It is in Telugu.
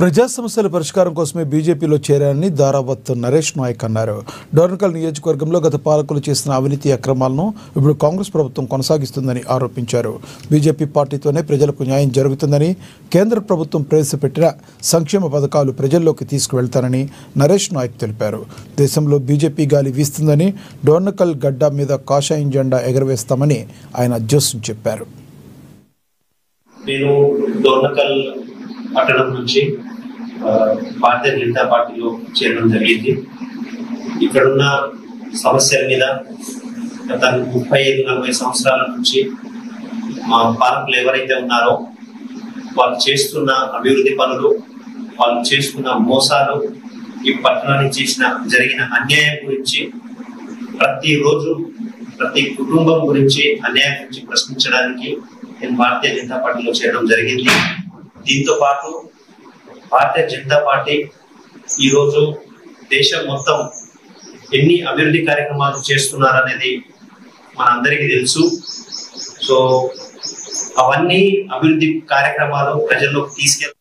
ప్రజా సమస్యల పరిష్కారం కోసమే బీజేపీలో చేరారని దారావత్ నరేష్ నాయక్ అన్నారు. డోర్నకల్ నియోజకవర్గంలో గత పాలకులు చేసిన అవినీతి అక్రమాలను ఇప్పుడు కాంగ్రెస్ ప్రభుత్వం కొనసాగిస్తుందని ఆరోపించారు. బీజేపీ పార్టీతోనే ప్రజలకు న్యాయం జరుగుతుందని, కేంద్ర ప్రభుత్వం ప్రవేశపెట్టిన సంక్షేమ పథకాలు ప్రజల్లోకి తీసుకువెళ్తానని నరేష్ నాయక్ తెలిపారు. దేశంలో బీజేపీ గాలి వీస్తుందని, డోర్నకల్ గడ్డ మీద కాషాయం జెండా ఎగరవేస్తామని ఆయన జోస్యం చెప్పారు. నేను డోర్నకల్ పట్టణం నుంచి భారతీయ జనతా పార్టీలో చేరడం జరిగింది. ఇక్కడున్న సమస్యల మీద గత 35-40 సంవత్సరాల నుంచి మా పాలకులు ఎవరైతే ఉన్నారో వాళ్ళు చేస్తున్న అభివృద్ధి పనులు, వాళ్ళు చేస్తున్న మోసాలు, ఈ పట్టణానికి జరిగిన అన్యాయం గురించి ప్రతిరోజు ప్రతి కుటుంబం గురించి అన్యాయం గురించి ప్రశ్నించడానికి నేను భారతీయ జనతా పార్టీలో చేరడం జరిగింది. దీంతో పాటు భారతీయ జనతా పార్టీ ఈరోజు దేశం మొత్తం ఎన్ని అభివృద్ధి కార్యక్రమాలు చేస్తున్నారనేది మనందరికీ తెలుసు. సో అవన్నీ అభివృద్ధి కార్యక్రమాలు ప్రజల్లోకి తీసుకెళ్ళి